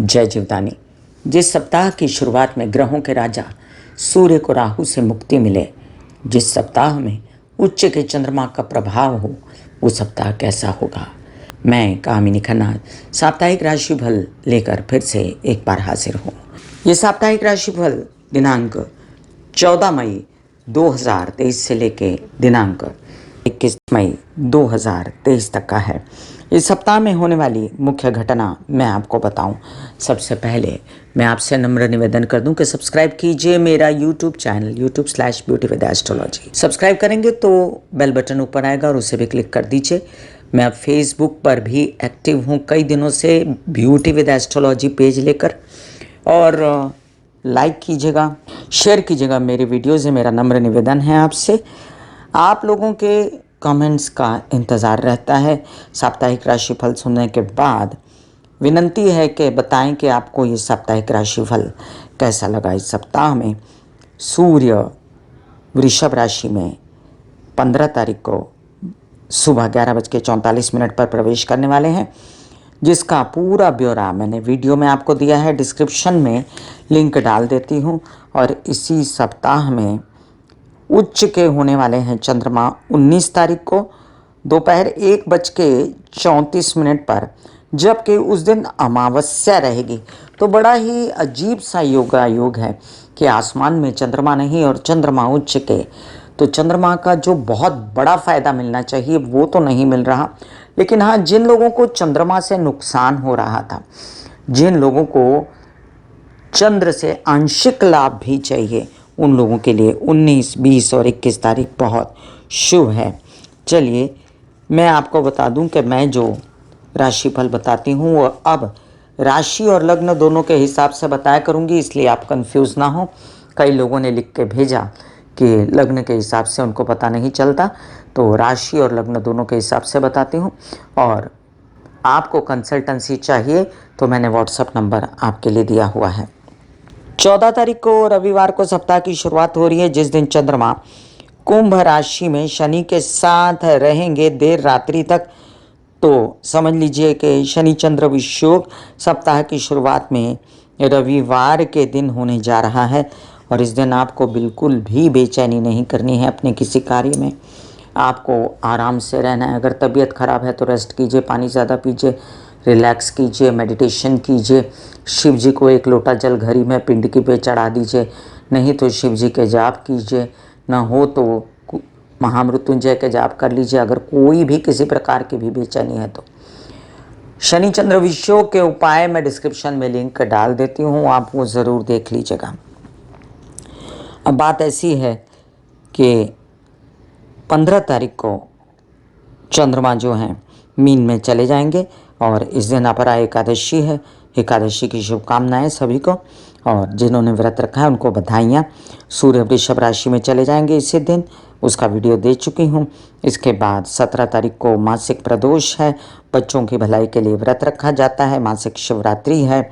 जय जीवदानी। जिस सप्ताह की शुरुआत में ग्रहों के राजा सूर्य को राहु से मुक्ति मिले, जिस सप्ताह में उच्च के चंद्रमा का प्रभाव हो, वो सप्ताह कैसा होगा। मैं कामिनी खन्ना साप्ताहिक राशिफल लेकर फिर से एक बार हाजिर हूँ। ये साप्ताहिक राशिफल दिनांक 14 मई 2023 से लेके दिनांक 21 मई 2023 तक का है। इस सप्ताह में होने वाली मुख्य घटना मैं आपको बताऊं। सबसे पहले मैं आपसे नम्र निवेदन कर दूं कि सब्सक्राइब कीजिए मेरा YouTube चैनल youtube/beauty-with-astrology। सब्सक्राइब करेंगे तो बेल बटन ऊपर आएगा और उसे भी क्लिक कर दीजिए। मैं अब फेसबुक पर भी एक्टिव हूं कई दिनों से, ब्यूटी विद एस्ट्रोलॉजी पेज लेकर, और लाइक कीजिएगा, शेयर कीजिएगा मेरी वीडियोज़। मेरा नम्र निवेदन है आपसे। आप लोगों के कमेंट्स का इंतज़ार रहता है। साप्ताहिक राशिफल सुनने के बाद विनंती है कि बताएं कि आपको ये साप्ताहिक राशिफल कैसा लगा। इस सप्ताह में सूर्य वृषभ राशि में 15 तारीख को सुबह 11:44 पर प्रवेश करने वाले हैं, जिसका पूरा ब्यौरा मैंने वीडियो में आपको दिया है। डिस्क्रिप्शन में लिंक डाल देती हूँ। और इसी सप्ताह में उच्च के होने वाले हैं चंद्रमा 19 तारीख को दोपहर 1:34 पर, जबकि उस दिन अमावस्या रहेगी। तो बड़ा ही अजीब सा योग है कि आसमान में चंद्रमा नहीं और चंद्रमा उच्च के। तो चंद्रमा का जो बहुत बड़ा फ़ायदा मिलना चाहिए वो तो नहीं मिल रहा। लेकिन हाँ, जिन लोगों को चंद्रमा से नुकसान हो रहा था, जिन लोगों को चंद्र से आंशिक लाभ भी चाहिए, उन लोगों के लिए 19, 20 और 21 तारीख बहुत शुभ है। चलिए मैं आपको बता दूं कि मैं जो राशिफल बताती हूँ वो अब राशि और लग्न दोनों के हिसाब से बताया करूँगी, इसलिए आप कंफ्यूज ना हो। कई लोगों ने लिख के भेजा कि लग्न के हिसाब से उनको पता नहीं चलता, तो राशि और लग्न दोनों के हिसाब से बताती हूँ। और आपको कंसल्टेंसी चाहिए तो मैंने व्हाट्सएप नंबर आपके लिए दिया हुआ है। 14 तारीख को रविवार को सप्ताह की शुरुआत हो रही है, जिस दिन चंद्रमा कुंभ राशि में शनि के साथ रहेंगे देर रात्रि तक। तो समझ लीजिए कि शनि चंद्र विषयोग सप्ताह की शुरुआत में रविवार के दिन होने जा रहा है। और इस दिन आपको बिल्कुल भी बेचैनी नहीं करनी है अपने किसी कार्य में। आपको आराम से रहना है। अगर तबीयत ख़राब है तो रेस्ट कीजिए, पानी ज़्यादा पीजिए, रिलैक्स कीजिए, मेडिटेशन कीजिए। शिव जी को एक लोटा जल घड़ी में पिंडकी पे चढ़ा दीजिए, नहीं तो शिव जी के जाप कीजिए, ना हो तो महामृत्युंजय के जाप कर लीजिए। अगर कोई भी किसी प्रकार की भी बेचैनी है तो शनि चंद्र विषयोग के उपाय मैं डिस्क्रिप्शन में लिंक डाल देती हूँ, आप वो ज़रूर देख लीजिएगा। अब बात ऐसी है कि 15 तारीख को चंद्रमा जो हैं मीन में चले जाएंगे और इस दिन अपरा एकादशी है। एकादशी की शुभकामनाएं सभी को, और जिन्होंने व्रत रखा है उनको बधाइयाँ। सूर्य वृषभ राशि में चले जाएंगे इसी दिन, उसका वीडियो दे चुकी हूँ। इसके बाद 17 तारीख को मासिक प्रदोष है, बच्चों की भलाई के लिए व्रत रखा जाता है, मासिक शिवरात्रि है।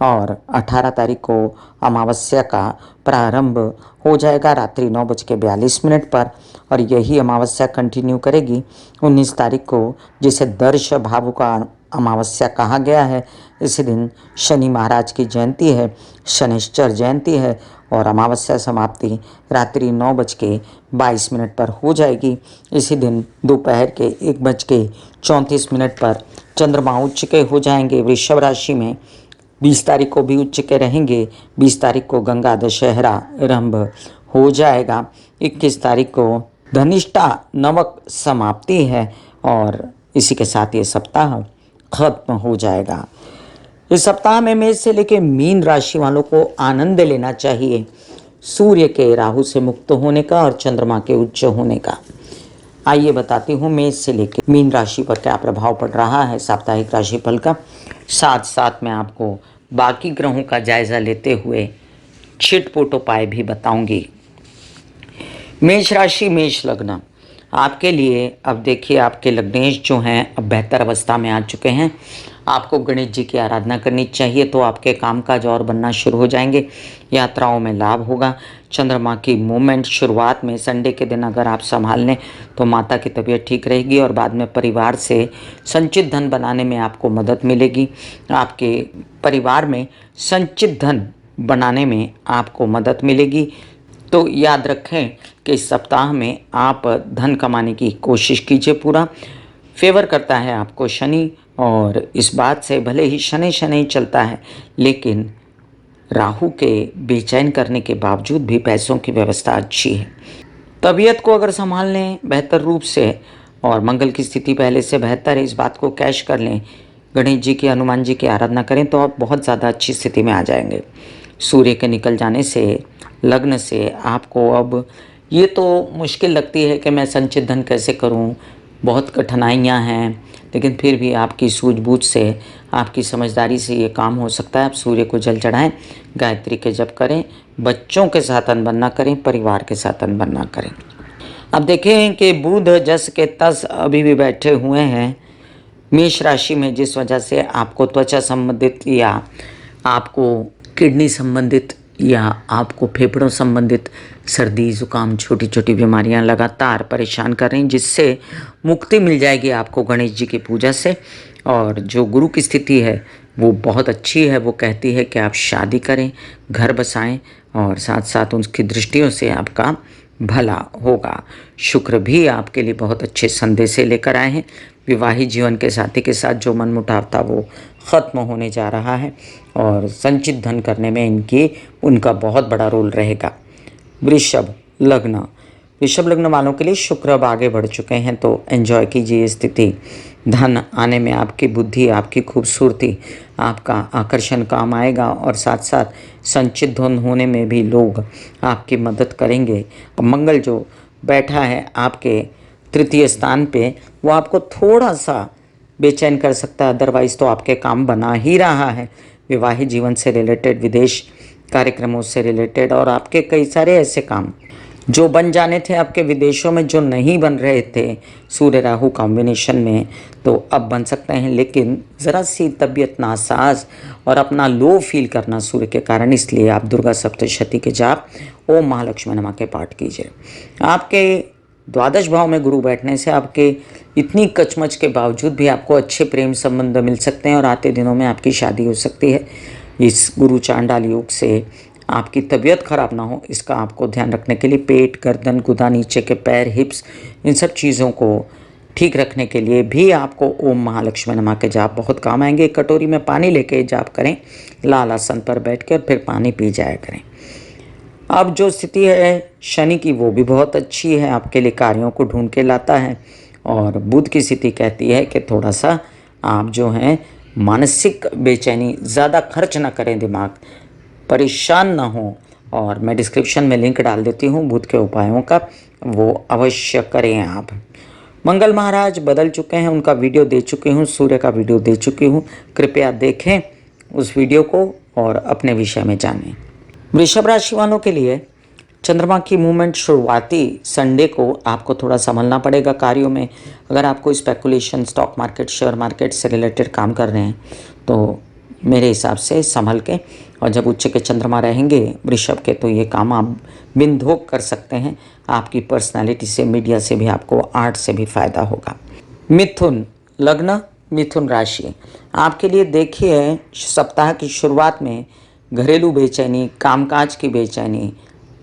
और 18 तारीख को अमावस्या का प्रारंभ हो जाएगा रात्रि 9:42 पर, और यही अमावस्या कंटिन्यू करेगी 19 तारीख को, जिसे दर्श भावु का अमावस्या कहा गया है। इसी दिन शनि महाराज की जयंती है, शनिश्चर जयंती है, और अमावस्या समाप्ति रात्रि 9:22 पर हो जाएगी। इसी दिन दोपहर के 1:34 पर चंद्रमा उच्च के हो जाएंगे वृषभ राशि में। 20 तारीख को भी उच्च के रहेंगे। 20 तारीख को गंगा दशहरा आरंभ हो जाएगा। 21 तारीख को धनिष्ठा नवक समाप्ति है, और इसी के साथ ये सप्ताह खत्म हो जाएगा। इस सप्ताह में मेष से लेकर मीन राशि वालों को आनंद लेना चाहिए सूर्य के राहु से मुक्त होने का और चंद्रमा के उच्च होने का। आइए बताती हूँ मेष से लेकर मीन राशि पर क्या प्रभाव पड़ रहा है साप्ताहिक राशिफल का। साथ साथ मैं आपको बाकी ग्रहों का जायजा लेते हुए छिटपुट उपाय भी बताऊंगी। मेष राशि मेष लग्न आपके लिए अब देखिए, आपके लग्नेश जो हैं अब बेहतर अवस्था में आ चुके हैं। आपको गणेश जी की आराधना करनी चाहिए, तो आपके कामकाज और बनना शुरू हो जाएंगे। यात्राओं में लाभ होगा। चंद्रमा की मूवमेंट शुरुआत में संडे के दिन अगर आप संभाल लें तो माता की तबीयत ठीक रहेगी और बाद में परिवार से संचित धन बनाने में आपको मदद मिलेगी। आपके परिवार में संचित धन बनाने में आपको मदद मिलेगी। तो याद रखें कि इस सप्ताह में आप धन कमाने की कोशिश कीजिए पूरा। फेवर करता है आपको शनि, और इस बात से भले ही शनि शनि चलता है, लेकिन राहु के बेचैन करने के बावजूद भी पैसों की व्यवस्था अच्छी है। तबीयत को अगर संभाल लें बेहतर रूप से और मंगल की स्थिति पहले से बेहतर है, इस बात को कैश कर लें, गणेश जी की हनुमान जी की आराधना करें तो आप बहुत ज़्यादा अच्छी स्थिति में आ जाएंगे। सूर्य के निकल जाने से लग्न से आपको अब ये तो मुश्किल लगती है कि मैं संचित धन कैसे करूं, बहुत कठिनाइयां हैं, लेकिन फिर भी आपकी सूझबूझ से, आपकी समझदारी से ये काम हो सकता है। आप सूर्य को जल चढ़ाएं, गायत्री के जप करें, बच्चों के साथ अनबन ना करें, परिवार के साथ अनबन ना करें। अब देखें कि बुध जस के तस अभी भी बैठे हुए हैं मेष राशि में, जिस वजह से आपको त्वचा संबंधित या आपको किडनी संबंधित या आपको फेफड़ों संबंधित सर्दी जुकाम छोटी छोटी बीमारियां लगातार परेशान कर रही, जिससे मुक्ति मिल जाएगी आपको गणेश जी की पूजा से। और जो गुरु की स्थिति है वो बहुत अच्छी है, वो कहती है कि आप शादी करें, घर बसाएं और साथ साथ उनकी दृष्टियों से आपका भला होगा। शुक्र भी आपके लिए बहुत अच्छे संदेश लेकर आए हैं। विवाहित जीवन के साथी के साथ जो मनमुटाव था वो ख़त्म होने जा रहा है और संचित धन करने में उनका बहुत बड़ा रोल रहेगा। वृषभ लग्न वालों के लिए शुक्र अब आगे बढ़ चुके हैं, तो एंजॉय कीजिए ये स्थिति। धन आने में आपकी बुद्धि, आपकी खूबसूरती, आपका आकर्षण काम आएगा और साथ साथ संचित धन होने में भी लोग आपकी मदद करेंगे। मंगल जो बैठा है आपके तृतीय स्थान पे, वो आपको थोड़ा सा बेचैन कर सकता है, अदरवाइज़ तो आपके काम बना ही रहा है। विवाहित जीवन से रिलेटेड, विदेश कार्यक्रमों से रिलेटेड और आपके कई सारे ऐसे काम जो बन जाने थे आपके विदेशों में, जो नहीं बन रहे थे सूर्य राहु कॉम्बिनेशन में, तो अब बन सकते हैं। लेकिन ज़रा सी तबीयत नासाज और अपना लो फील करना सूर्य के कारण, इसलिए आप दुर्गा सप्तशती के जाप, ओम महालक्ष्मी नमः के पाठ कीजिए। आपके द्वादश भाव में गुरु बैठने से आपके इतनी कचमच के बावजूद भी आपको अच्छे प्रेम संबंध मिल सकते हैं और आते दिनों में आपकी शादी हो सकती है। इस गुरु चांडाल योग से आपकी तबीयत खराब ना हो, इसका आपको ध्यान रखने के लिए पेट, गर्दन, गुदा, नीचे के पैर, हिप्स, इन सब चीज़ों को ठीक रखने के लिए भी आपको ओम महालक्ष्मी नमः के जाप बहुत काम आएंगे। एक कटोरी में पानी लेके जाप करें, लाल आसन पर बैठ कर फिर पानी पी जाया करें। अब जो स्थिति है शनि की वो भी बहुत अच्छी है, आपके लिए कार्यों को ढूंढ के लाता है। और बुध की स्थिति कहती है कि थोड़ा सा आप जो हैं मानसिक बेचैनी, ज़्यादा खर्च ना करें, दिमाग परेशान ना हो। और मैं डिस्क्रिप्शन में लिंक डाल देती हूँ बुध के उपायों का, वो अवश्य करें आप। मंगल महाराज बदल चुके हैं, उनका वीडियो दे चुकी हूँ, सूर्य का वीडियो दे चुकी हूँ, कृपया देखें उस वीडियो को और अपने विषय में जानें। वृषभ राशि वालों के लिए चंद्रमा की मूवमेंट शुरुआती संडे को आपको थोड़ा संभलना पड़ेगा कार्यों में। अगर आपको speculation, stock market, share market से रिलेटेड काम कर रहे हैं तो मेरे हिसाब से संभल के, और जब उच्च के चंद्रमा रहेंगे वृषभ के तो ये काम आप बिंधोक कर सकते हैं। आपकी पर्सनालिटी से, मीडिया से भी, आपको आर्ट से भी फ़ायदा होगा। मिथुन लग्न, मिथुन राशि आपके लिए देखिए सप्ताह की शुरुआत में घरेलू बेचैनी, कामकाज की बेचैनी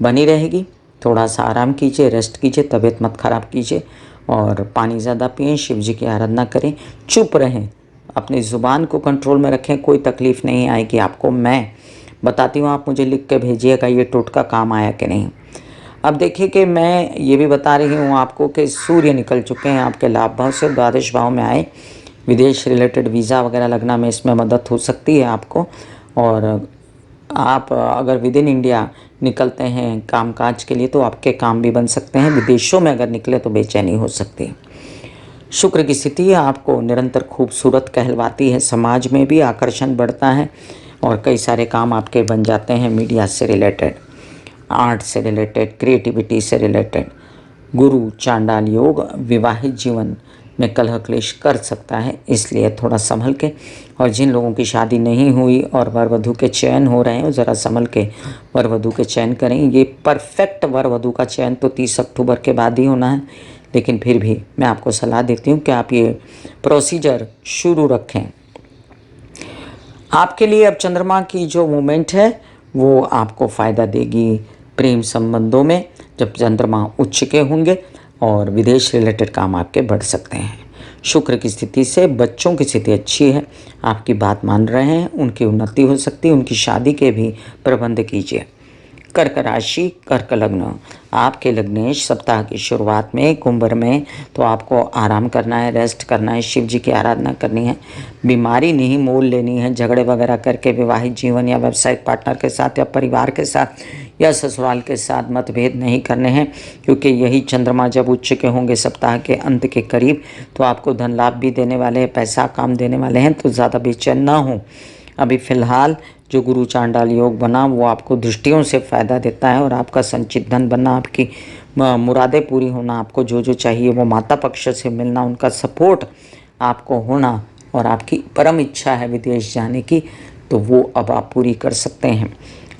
बनी रहेगी। थोड़ा सा आराम कीजिए, रेस्ट कीजिए, तबीयत मत ख़राब कीजिए और पानी ज़्यादा पिएं, शिव जी की आराधना करें, चुप रहें, अपनी ज़ुबान को कंट्रोल में रखें, कोई तकलीफ़ नहीं आएगी आपको। मैं बताती हूँ, आप मुझे लिख के भेजिएगा ये टोटका काम आया कि नहीं। अब देखिए कि मैं ये भी बता रही हूँ आपको कि सूर्य निकल चुके हैं आपके लाभ भाव से, द्वादश भाव में आए। विदेश रिलेटेड वीज़ा वगैरह लगना में इसमें मदद हो सकती है आपको। और आप अगर विद इन इंडिया निकलते हैं कामकाज के लिए तो आपके काम भी बन सकते हैं। विदेशों में अगर निकले तो बेचैनी हो सकती है। शुक्र की स्थिति आपको निरंतर खूबसूरत कहलवाती है, समाज में भी आकर्षण बढ़ता है और कई सारे काम आपके बन जाते हैं मीडिया से रिलेटेड, आर्ट से रिलेटेड, क्रिएटिविटी से रिलेटेड। गुरु चांडाल योग, विवाहित जीवन में कलह क्लेश कर सकता है, इसलिए थोड़ा संभल के। और जिन लोगों की शादी नहीं हुई और वर वधू के चयन हो रहे हैं, ज़रा संभल के वर वधू के चयन करें। ये परफेक्ट वर वधू का चयन तो 30 अक्टूबर के बाद ही होना है, लेकिन फिर भी मैं आपको सलाह देती हूँ कि आप ये प्रोसीजर शुरू रखें। आपके लिए अब चंद्रमा की जो मूवमेंट है वो आपको फ़ायदा देगी प्रेम संबंधों में, जब चंद्रमा उच्च के होंगे, और विदेश रिलेटेड काम आपके बढ़ सकते हैं। शुक्र की स्थिति से बच्चों की स्थिति अच्छी है, आपकी बात मान रहे हैं, उनकी उन्नति हो सकती है, उनकी शादी के भी प्रबंध कीजिए। कर्क राशि, कर्क लग्न, आपके लग्नेश सप्ताह की शुरुआत में कुंभ में, तो आपको आराम करना है, रेस्ट करना है, शिव जी की आराधना करनी है, बीमारी नहीं मोल लेनी है, झगड़े वगैरह करके विवाहित जीवन या व्यावसायिक पार्टनर के साथ या परिवार के साथ या ससुराल के साथ मतभेद नहीं करने हैं, क्योंकि यही चंद्रमा जब उच्च के होंगे सप्ताह के अंत के करीब, तो आपको धन लाभ भी देने वाले हैं, पैसा काम देने वाले हैं, तो ज़्यादा बेचैन ना हो। अभी फ़िलहाल जो गुरु चांडाल योग बना वो आपको दृष्टियों से फ़ायदा देता है, और आपका संचित धन बनना, आपकी मुरादें पूरी होना, आपको जो जो चाहिए वो माता पक्ष से मिलना, उनका सपोर्ट आपको होना, और आपकी परम इच्छा है विदेश जाने की, तो वो अब आप पूरी कर सकते हैं।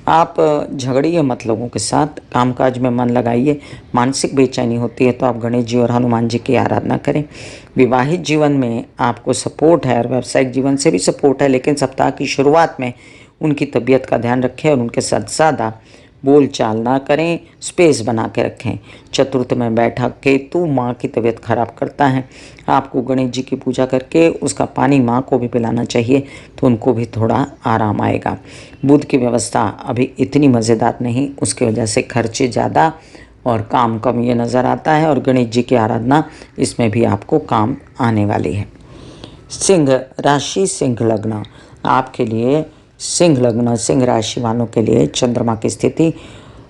आप झगड़िए मत लोगों के साथ, कामकाज में मन लगाइए। मानसिक बेचैनी होती है तो आप गणेश जी और हनुमान जी की आराधना करें। विवाहित जीवन में आपको सपोर्ट है और व्यावसायिक जीवन से भी सपोर्ट है, लेकिन सप्ताह की शुरुआत में उनकी तबीयत का ध्यान रखें और उनके साथ ज़्यादा बोल चाल ना करें, स्पेस बना के रखें। चतुर्थ में बैठा केतु माँ की तबीयत खराब करता है, आपको गणेश जी की पूजा करके उसका पानी माँ को भी पिलाना चाहिए, तो उनको भी थोड़ा आराम आएगा। बुध की व्यवस्था अभी इतनी मज़ेदार नहीं, उसकी वजह से खर्चे ज़्यादा और काम कम ये नज़र आता है, और गणेश जी की आराधना इसमें भी आपको काम आने वाली है। सिंह राशि, सिंह लग्न, आपके लिए सिंह लग्न, सिंह राशि वालों के लिए चंद्रमा की स्थिति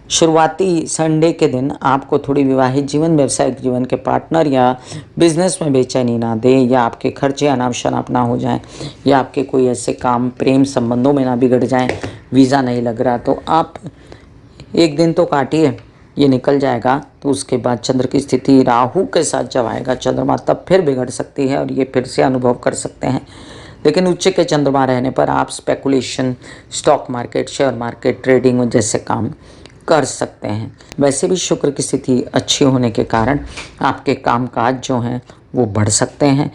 शुरुआती संडे के दिन आपको थोड़ी विवाहित जीवन, व्यवसायिक जीवन के पार्टनर या बिजनेस में बेचैनी ना दे, या आपके खर्चे अनाप शनाप ना हो जाएं, या आपके कोई ऐसे काम प्रेम संबंधों में ना बिगड़ जाएं, वीज़ा नहीं लग रहा तो आप एक दिन तो काटिए, ये निकल जाएगा। तो उसके बाद चंद्र की स्थिति राहु के साथ जब आएगा चंद्रमा, तब फिर बिगड़ सकती है और ये फिर से अनुभव कर सकते हैं। लेकिन उच्च के चंद्रमा रहने पर आप speculation, stock market, share market, trading जैसे काम कर सकते हैं। वैसे भी शुक्र की स्थिति अच्छी होने के कारण आपके कामकाज जो हैं वो बढ़ सकते हैं,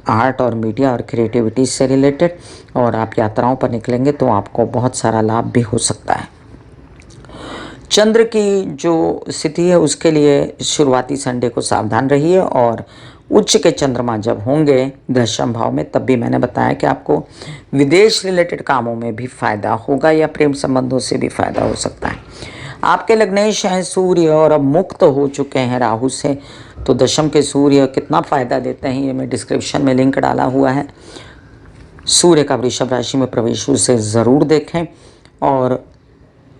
आर्ट और मीडिया और क्रिएटिविटी से रिलेटेड, और आप यात्राओं पर निकलेंगे तो आपको बहुत सारा लाभ भी हो सकता है। चंद्र की जो स्थिति है उसके लिए शुरुआती संडे को सावधान रहिए, और उच्च के चंद्रमा जब होंगे दशम भाव में, तब भी मैंने बताया कि आपको विदेश रिलेटेड कामों में भी फ़ायदा होगा या प्रेम संबंधों से भी फ़ायदा हो सकता है। आपके लग्नेश हैं सूर्य, और अब मुक्त हो चुके हैं राहु से, तो दशम के सूर्य कितना फ़ायदा देते हैं ये मैं डिस्क्रिप्शन में लिंक डाला हुआ है। सूर्य का वृषभ राशि में प्रवेश उसे ज़रूर देखें, और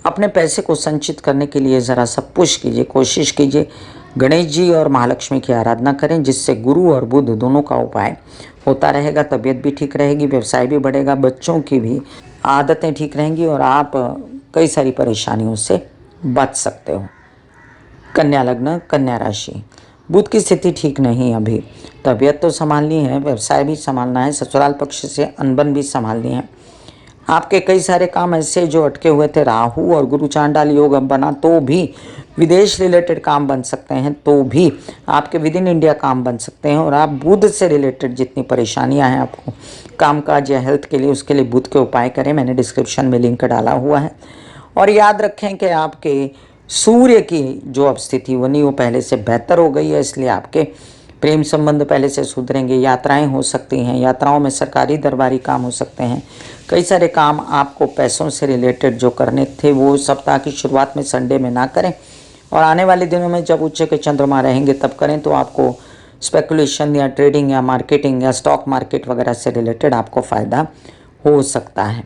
अपने पैसे को संचित करने के लिए ज़रा सा पुश कीजिए, कोशिश कीजिए। गणेश जी और महालक्ष्मी की आराधना करें, जिससे गुरु और बुध दोनों का उपाय होता रहेगा, तबीयत भी ठीक रहेगी, व्यवसाय भी बढ़ेगा, बच्चों की भी आदतें ठीक रहेंगी, और आप कई सारी परेशानियों से बच सकते हो। कन्या लग्न, कन्या राशि, बुध की स्थिति ठीक नहीं, अभी तबीयत तो संभालनी है, व्यवसाय भी संभालना है, ससुराल पक्ष से अनबन भी संभालनी है। आपके कई सारे काम ऐसे जो अटके हुए थे, राहु और गुरु चांडाल योग बना तो भी विदेश रिलेटेड काम बन सकते हैं, तो भी आपके विद इन इंडिया काम बन सकते हैं, और आप बुध से रिलेटेड जितनी परेशानियां हैं आपको कामकाज या हेल्थ के लिए, उसके लिए बुध के उपाय करें, मैंने डिस्क्रिप्शन में लिंक डाला हुआ है। और याद रखें कि आपके सूर्य की जो अब स्थिति बनी वो पहले से बेहतर हो गई है, इसलिए आपके प्रेम संबंध पहले से सुधरेंगे, यात्राएं हो सकती हैं, यात्राओं में सरकारी दरबारी काम हो सकते हैं। कई सारे काम आपको पैसों से रिलेटेड जो करने थे वो सप्ताह की शुरुआत में संडे में ना करें, और आने वाले दिनों में जब उच्च के चंद्रमा रहेंगे तब करें, तो आपको स्पेकुलेशन या ट्रेडिंग या मार्केटिंग या स्टॉक मार्केट वगैरह से रिलेटेड आपको फ़ायदा हो सकता है।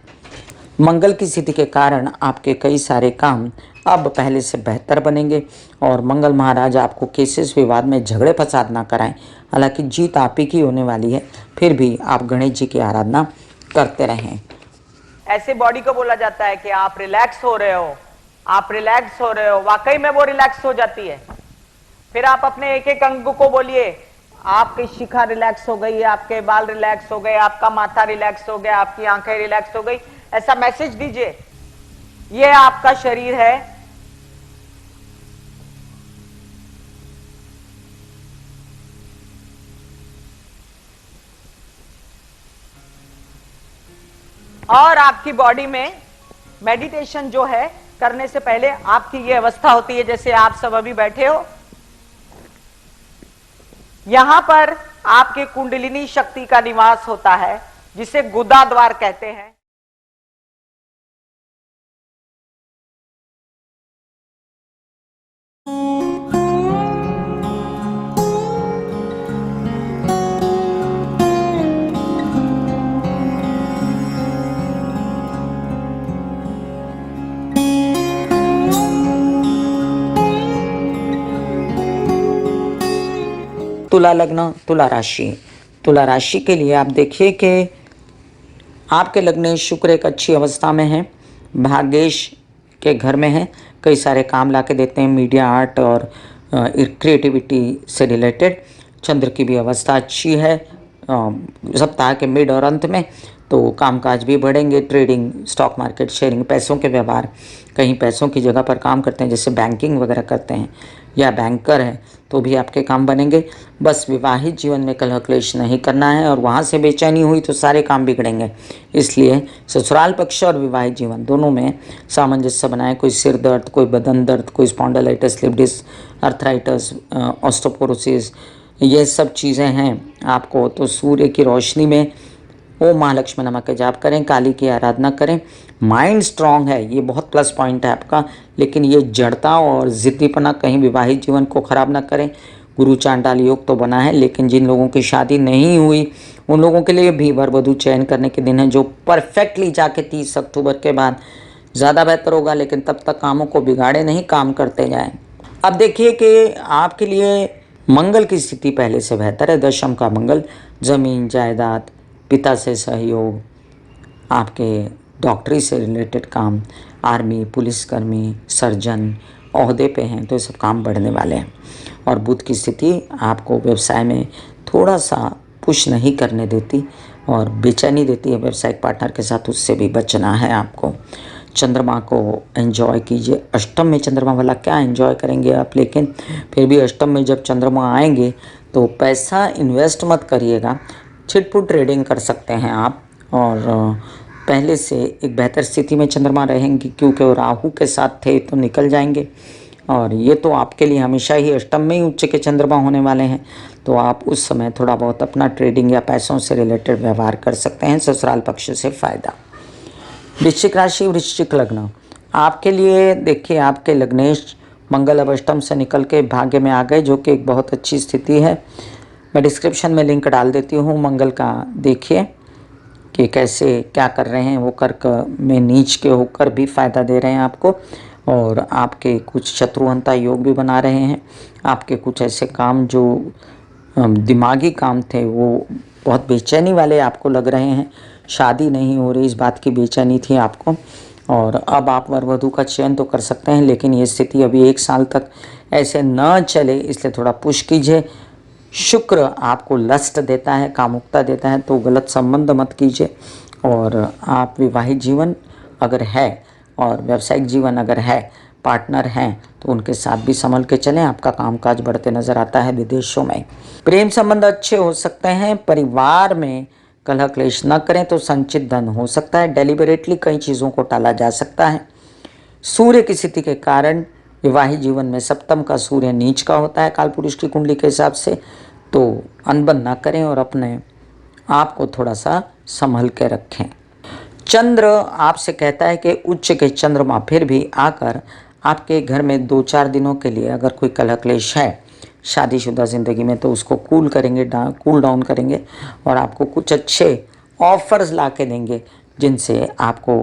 मंगल की स्थिति के कारण आपके कई सारे काम अब पहले से बेहतर बनेंगे, और मंगल महाराज आपको केसेस विवाद में झगड़े फसाद ना कराएं। हालांकि जीत आप ही की होने वाली है, फिर भी आप गणेश जी की आराधना करते रहें। ऐसे बॉडी को बोला जाता है कि आप रिलैक्स हो रहे हो, आप रिलैक्स हो रहे हो, वाकई में वो रिलैक्स हो जाती है। फिर आप अपने एक एक अंग को बोलिए, आपकी शिखा रिलैक्स हो गई, आपके बाल रिलैक्स हो गए, आपका माथा रिलैक्स हो गया, आपकी आंखें रिलैक्स हो गई, ऐसा मैसेज दीजिए ये आपका शरीर है। और आपकी बॉडी में मेडिटेशन जो है करने से पहले आपकी ये अवस्था होती है जैसे आप सब अभी बैठे हो, यहां पर आपके कुंडलिनी शक्ति का निवास होता है जिसे गुदा द्वार कहते हैं। तुला लग्न, तुला राशि। तुला राशि के लिए आप देखिए कि आपके लग्न शुक्र एक अच्छी अवस्था में है, भाग्येश के घर में है, कई सारे काम ला के देते हैं, मीडिया, आर्ट और क्रिएटिविटी से रिलेटेड। चंद्र की भी अवस्था अच्छी है सप्ताह के मिड और अंत में, तो कामकाज भी बढ़ेंगे, ट्रेडिंग, स्टॉक मार्केट, शेयरिंग, पैसों के व्यवहार, कहीं पैसों की जगह पर काम करते हैं जैसे बैंकिंग वगैरह करते हैं या बैंकर हैं तो भी आपके काम बनेंगे। बस विवाहित जीवन में कलह क्लेश नहीं करना है, और वहाँ से बेचैनी हुई तो सारे काम बिगड़ेंगे। इसलिए ससुराल पक्ष और विवाहित जीवन दोनों में सामंजस्य बनाएं। कोई सिर दर्द, कोई बदन दर्द, कोई spondylitis, slip disc, arthritis, osteoporosis, ये सब चीज़ें हैं आपको, तो सूर्य की रोशनी में ओम महालक्ष्मी नमः का जाप करें, काली की आराधना करें। माइंड स्ट्रांग है, ये बहुत प्लस पॉइंट है आपका, लेकिन ये जड़ता और ज़िद्दीपना कहीं विवाहित जीवन को ख़राब ना करें। गुरु चांडाल योग तो बना है, लेकिन जिन लोगों की शादी नहीं हुई उन लोगों के लिए भी वर वधू चयन करने के दिन है, जो परफेक्टली जाके 30 अक्टूबर के बाद ज़्यादा बेहतर होगा, लेकिन तब तक कामों को बिगाड़े नहीं, काम करते जाएं। अब देखिए कि आपके लिए मंगल की स्थिति पहले से बेहतर है। दशम का मंगल, ज़मीन जायदाद, पिता से सहयोग, आपके डॉक्टरी से रिलेटेड काम, आर्मी, पुलिसकर्मी, सर्जन, ओहदे पे हैं तो ये सब काम बढ़ने वाले हैं। और बुध की स्थिति आपको व्यवसाय में थोड़ा सा पुश नहीं करने देती और बेचैनी देती है व्यवसायिक पार्टनर के साथ, उससे भी बचना है आपको। चंद्रमा को एंजॉय कीजिए। अष्टम में चंद्रमा वाला क्या एंजॉय करेंगे आप, लेकिन फिर भी अष्टम में जब चंद्रमा आएंगे तो पैसा इन्वेस्ट मत करिएगा, छिटपुट ट्रेडिंग कर सकते हैं आप। और पहले से एक बेहतर स्थिति में चंद्रमा रहेंगे, क्योंकि वो राहु के साथ थे तो निकल जाएंगे, और ये तो आपके लिए हमेशा ही अष्टम में ही उच्च के चंद्रमा होने वाले हैं, तो आप उस समय थोड़ा बहुत अपना ट्रेडिंग या पैसों से रिलेटेड व्यवहार कर सकते हैं। ससुराल पक्ष से फ़ायदा। वृश्चिक राशि, वृश्चिक लग्न, आपके लिए देखिए आपके लग्नेश मंगल अब अष्टम से निकल के भाग्य में आ गए, जो कि एक बहुत अच्छी स्थिति है। मैं डिस्क्रिप्शन में लिंक डाल देती हूँ मंगल का, देखिए कि कैसे क्या कर रहे हैं वो। कर्क में नीच के होकर भी फ़ायदा दे रहे हैं आपको, और आपके कुछ शत्रुहंता योग भी बना रहे हैं। आपके कुछ ऐसे काम जो दिमागी काम थे वो बहुत बेचैनी वाले आपको लग रहे हैं, शादी नहीं हो रही इस बात की बेचैनी थी आपको, और अब आप वर वधू का चयन तो कर सकते हैं, लेकिन ये स्थिति अभी 1 साल तक ऐसे न चले, इसलिए थोड़ा पुश कीजिए। शुक्र आपको लस्ट देता है, कामुकता देता है, तो गलत संबंध मत कीजिए। और आप विवाहित जीवन अगर है और व्यावसायिक जीवन अगर है, पार्टनर हैं, तो उनके साथ भी संभल के चलें। आपका कामकाज बढ़ते नज़र आता है विदेशों में। प्रेम संबंध अच्छे हो सकते हैं। परिवार में कलह क्लेश न करें तो संचित धन हो सकता है। डेलिबरेटली कई चीज़ों को टाला जा सकता है। सूर्य की स्थिति के कारण विवाहित जीवन में सप्तम का सूर्य नीच का होता है काल पुरुष की कुंडली के हिसाब से, तो अनबन ना करें और अपने आप को थोड़ा सा संभल के रखें। चंद्र आपसे कहता है कि उच्च के चंद्रमा फिर भी आकर आपके घर में 2-4 दिनों के लिए अगर कोई कलह क्लेश है शादीशुदा ज़िंदगी में, तो उसको कूल करेंगे, कूल डाउन करेंगे, और आपको कुछ अच्छे ऑफर्स ला के देंगे जिनसे आपको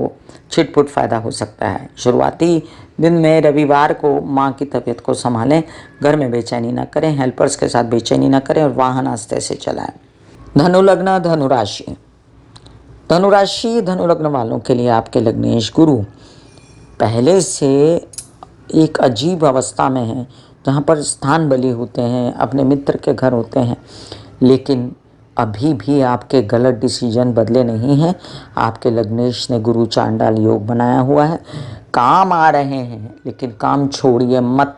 छिटपुट फ़ायदा हो सकता है। शुरुआती दिन में रविवार को माँ की तबीयत को संभालें, घर में बेचैनी ना करें, हेल्पर्स के साथ बेचैनी ना करें, और वाहन आस्ते से चलाएं। धनु लग्न, धनु राशि। धनु राशि, धनु लग्न वालों के लिए आपके लग्नेश गुरु पहले से एक अजीब अवस्था में है, जहाँ पर स्थान बली होते हैं, अपने मित्र के घर होते हैं, लेकिन अभी भी आपके गलत डिसीजन बदले नहीं हैं। आपके लग्नेश ने गुरु चांडाल योग बनाया हुआ है, काम आ रहे हैं लेकिन काम छोड़िए मत।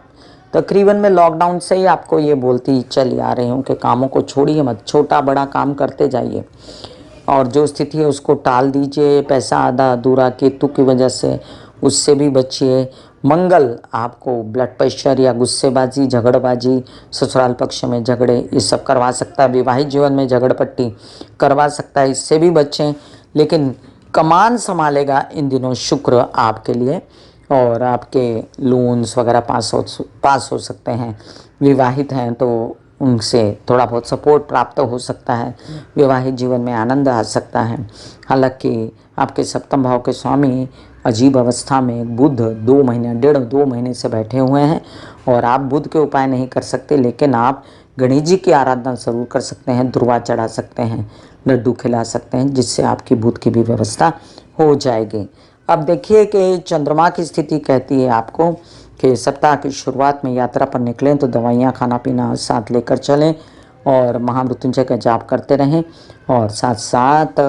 तकरीबन मैं लॉकडाउन से ही आपको ये बोलती चली आ रही हूँ कि कामों को छोड़िए मत, छोटा बड़ा काम करते जाइए और जो स्थिति है उसको टाल दीजिए। पैसा आधा अधूरा केतु की वजह से, उससे भी बचिए। मंगल आपको ब्लड प्रेशर या गुस्सेबाजी, झगड़बाजी, ससुराल पक्ष में झगड़े, ये सब करवा सकता है। विवाहित जीवन में झगड़पट्टी करवा सकता है, इससे भी बचें। लेकिन कमान संभालेगा इन दिनों शुक्र आपके लिए, और आपके लोन्स वगैरह पास हो सकते हैं। विवाहित हैं तो उनसे थोड़ा बहुत सपोर्ट प्राप्त हो सकता है। वैवाहिक जीवन में आनंद आ सकता है। हालांकि आपके सप्तम भाव के स्वामी अजीब अवस्था में बुध 2 महीने, 1.5-2 महीने से बैठे हुए हैं, और आप बुध के उपाय नहीं कर सकते, लेकिन आप गणेश जी की आराधना ज़रूर कर सकते हैं, दुर्वा चढ़ा सकते हैं, लड्डू खिला सकते हैं, जिससे आपकी बुध की भी व्यवस्था हो जाएगी। अब देखिए कि चंद्रमा की स्थिति कहती है आपको कि सप्ताह की शुरुआत में यात्रा पर निकलें तो दवाइयाँ, खाना पीना साथ लेकर चलें और महामृत्युंजय का जाप करते रहें। और साथ साथ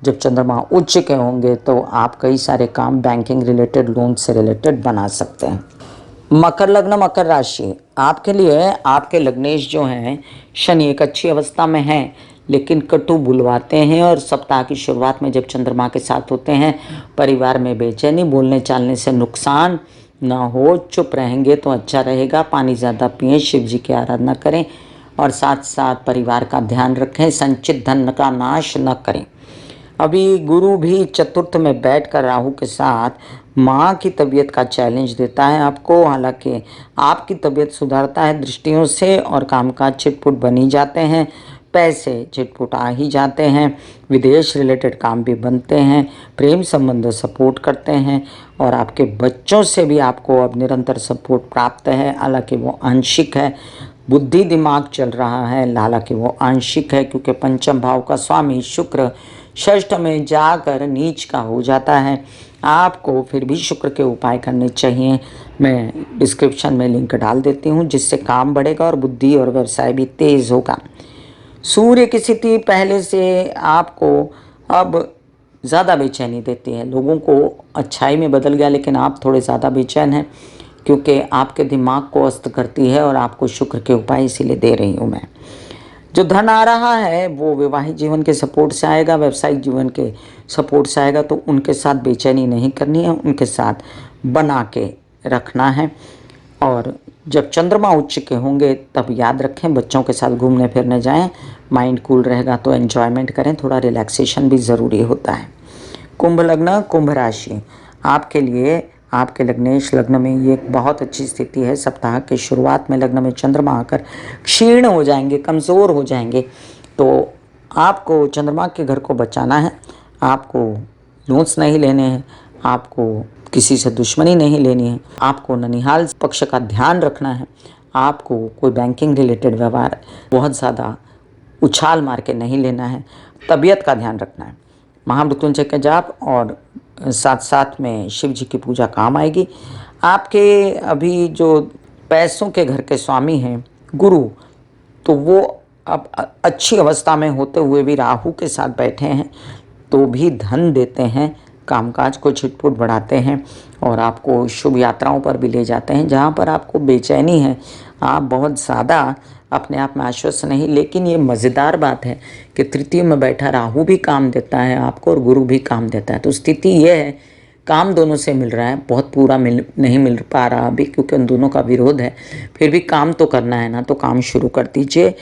जब चंद्रमा उच्च के होंगे तो आप कई सारे काम बैंकिंग रिलेटेड, लोन से रिलेटेड बना सकते हैं। मकर लग्न, मकर राशि, आपके लिए आपके लग्नेश जो हैं शनि एक अच्छी अवस्था में हैं, लेकिन कटु बुलवाते हैं, और सप्ताह की शुरुआत में जब चंद्रमा के साथ होते हैं परिवार में बेचैनी, बोलने चालने से नुकसान ना हो, चुप रहेंगे तो अच्छा रहेगा। पानी ज़्यादा पिएं, शिव जी की आराधना करें और साथ साथ परिवार का ध्यान रखें, संचित धन का नाश न करें। अभी गुरु भी चतुर्थ में बैठकर राहु के साथ माँ की तबीयत का चैलेंज देता है आपको। हालांकि आपकी तबीयत सुधारता है दृष्टियों से, और कामकाज छिटपुट बनी जाते हैं, पैसे छिटपुट आ ही जाते हैं, विदेश रिलेटेड काम भी बनते हैं, प्रेम संबंध सपोर्ट करते हैं, और आपके बच्चों से भी आपको अब निरंतर सपोर्ट प्राप्त है। हालांकि वो आंशिक है, बुद्धि दिमाग चल रहा है, हालांकि वो आंशिक है, क्योंकि पंचम भाव का स्वामी शुक्र षष्ठ में जाकर नीच का हो जाता है। आपको फिर भी शुक्र के उपाय करने चाहिए। मैं डिस्क्रिप्शन में लिंक डाल देती हूँ, जिससे काम बढ़ेगा और बुद्धि और व्यवसाय भी तेज होगा। सूर्य की स्थिति पहले से आपको अब ज़्यादा बेचैनी देती है। लोगों को अच्छाई में बदल गया, लेकिन आप थोड़े ज़्यादा बेचैन हैं, क्योंकि आपके दिमाग को अस्त करती है, और आपको शुक्र के उपाय इसीलिए दे रही हूँ मैं। जो धन आ रहा है वो विवाहित जीवन के सपोर्ट से आएगा, व्यावसायिक जीवन के सपोर्ट से आएगा, तो उनके साथ बेचैनी नहीं करनी है, उनके साथ बना के रखना है। और जब चंद्रमा उच्च के होंगे तब याद रखें, बच्चों के साथ घूमने फिरने जाएं, माइंड कूल रहेगा तो एन्जॉयमेंट करें, थोड़ा रिलैक्सेशन भी ज़रूरी होता है। कुंभ लग्न, कुंभ राशि, आपके लिए आपके लग्नेश लग्न में ये एक बहुत अच्छी स्थिति है। सप्ताह के शुरुआत में लग्न में चंद्रमा आकर क्षीण हो जाएंगे, कमज़ोर हो जाएंगे, तो आपको चंद्रमा के घर को बचाना है। आपको लोन्स नहीं लेने हैं, आपको किसी से दुश्मनी नहीं लेनी है, आपको ननिहाल पक्ष का ध्यान रखना है, आपको कोई बैंकिंग रिलेटेड व्यवहार बहुत ज़्यादा उछाल मार के नहीं लेना है, तबीयत का ध्यान रखना है। महामृत्युंजय का जाप और साथ साथ में शिव जी की पूजा काम आएगी। आपके अभी जो पैसों के घर के स्वामी हैं गुरु, तो वो अब अच्छी अवस्था में होते हुए भी राहु के साथ बैठे हैं, तो भी धन देते हैं, कामकाज को छिटपुट बढ़ाते हैं, और आपको शुभ यात्राओं पर भी ले जाते हैं। जहाँ पर आपको बेचैनी है, आप बहुत ज़्यादा अपने आप में आश्वस्त नहीं, लेकिन ये मज़ेदार बात है कि तृतीय में बैठा राहु भी काम देता है आपको और गुरु भी काम देता है। तो स्थिति ये है, काम दोनों से मिल रहा है, बहुत पूरा नहीं मिल पा रहा अभी, क्योंकि उन दोनों का विरोध है, फिर भी काम तो करना है ना, तो काम शुरू कर दीजिए।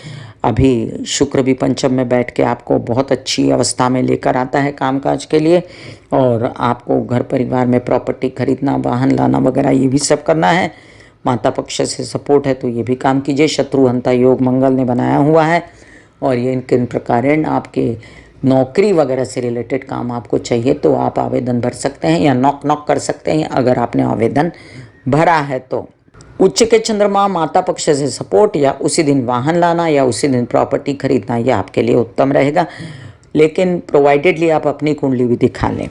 अभी शुक्र भी पंचम में बैठ के आपको बहुत अच्छी अवस्था में लेकर आता है कामकाज के लिए, और आपको घर परिवार में प्रॉपर्टी खरीदना, वाहन लाना वगैरह ये भी सब करना है। माता पक्ष से सपोर्ट है तो ये भी काम कीजिए। शत्रुहंता योग मंगल ने बनाया हुआ है, और ये किन प्रकार आपके नौकरी वगैरह से रिलेटेड काम आपको चाहिए तो आप आवेदन भर सकते हैं, या नॉक कर सकते हैं अगर आपने आवेदन भरा है तो। उच्च के चंद्रमा, माता पक्ष से सपोर्ट, या उसी दिन वाहन लाना, या उसी दिन प्रॉपर्टी खरीदना, यह आपके लिए उत्तम रहेगा, लेकिन प्रोवाइडेडली आप अपनी कुंडली भी दिखा लें।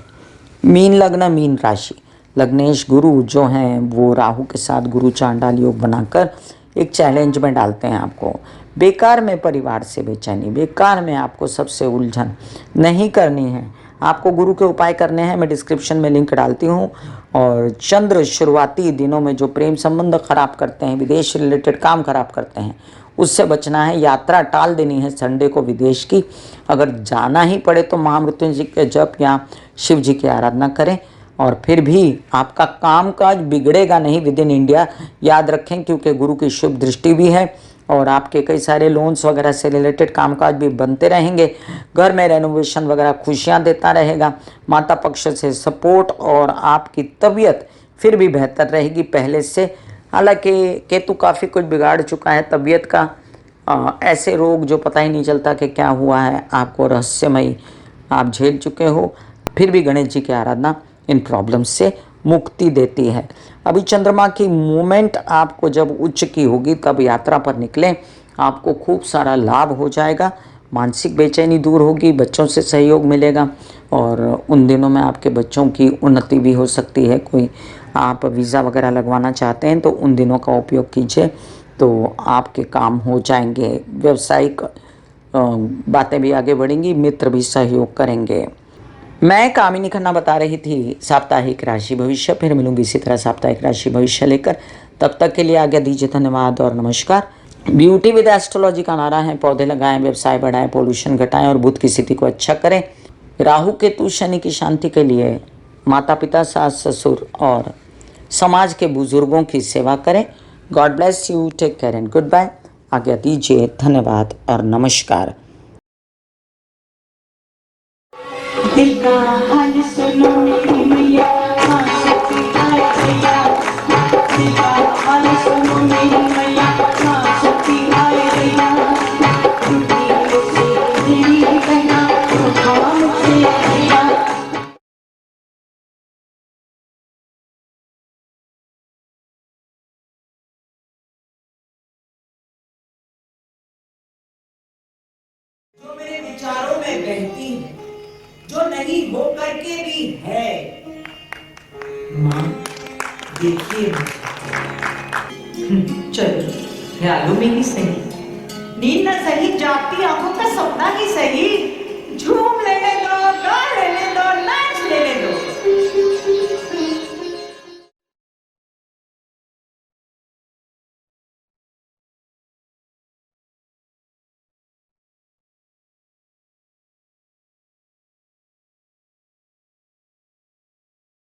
मीन लग्न, मीन राशि, लग्नेश गुरु जो हैं वो राहु के साथ गुरु चांडाल योग बनाकर एक चैलेंज में डालते हैं आपको। बेकार में परिवार से बेचैनी, बेकार में आपको सबसे उलझन नहीं करनी है। आपको गुरु के उपाय करने हैं, मैं डिस्क्रिप्शन में लिंक डालती हूँ। और चंद्र शुरुआती दिनों में जो प्रेम संबंध खराब करते हैं, विदेश रिलेटेड काम खराब करते हैं, उससे बचना है। यात्रा टाल देनी है संडे को विदेश की। अगर जाना ही पड़े तो महामृत्युंजय के जप या शिव जी की आराधना करें। और फिर भी आपका कामकाज बिगड़ेगा नहीं विद इन इंडिया, याद रखें, क्योंकि गुरु की शुभ दृष्टि भी है और आपके कई सारे लोन्स वगैरह से रिलेटेड कामकाज भी बनते रहेंगे। घर में रेनोवेशन वगैरह खुशियां देता रहेगा। माता पक्ष से सपोर्ट और आपकी तबीयत फिर भी बेहतर रहेगी पहले से। हालांकि केतु काफ़ी कुछ बिगाड़ चुका है तबीयत का। ऐसे रोग जो पता ही नहीं चलता कि क्या हुआ है, आपको रहस्यमयी आप झेल चुके हो। फिर भी गणेश जी की आराधना इन प्रॉब्लम्स से मुक्ति देती है। अभी चंद्रमा की मूवमेंट आपको जब उच्च की होगी तब यात्रा पर निकलें, आपको खूब सारा लाभ हो जाएगा। मानसिक बेचैनी दूर होगी, बच्चों से सहयोग मिलेगा और उन दिनों में आपके बच्चों की उन्नति भी हो सकती है। कोई आप वीज़ा वगैरह लगवाना चाहते हैं तो उन दिनों का उपयोग कीजिए, तो आपके काम हो जाएंगे। व्यावसायिक बातें भी आगे बढ़ेंगी, मित्र भी सहयोग करेंगे। मैं कामिनी खन्ना बता रही थी साप्ताहिक राशि भविष्य। फिर मिलूंगी इसी तरह साप्ताहिक राशि भविष्य लेकर। तब तक के लिए आज्ञा दीजिए, धन्यवाद और नमस्कार। ब्यूटी विद एस्ट्रोलॉजी का नारा है, पौधे लगाएं, व्यवसाय बढ़ाएं, पोल्यूशन घटाएं और बुध की स्थिति को अच्छा करें। राहु केतु शनि की शांति के लिए माता पिता, सास ससुर और समाज के बुजुर्गों की सेवा करें। God bless you, take care and good bye. आज्ञा दीजिए, धन्यवाद और नमस्कार। दिल का हाल सुनो मेरी मैया, हाँ सच्ची हाय भैया। दिल का हाल सुनो मेरी मैया, हाँ सच्ची हाय भैया। टूटी से तेरी कहना, हाँ मुझसे भैया। जो मेरे विचारों में बहती है, जो नहीं हो करके भी है। माँ देखिए चलो ख्यालों में ही सही, नींद न सही, जागती आंखों का सपना ही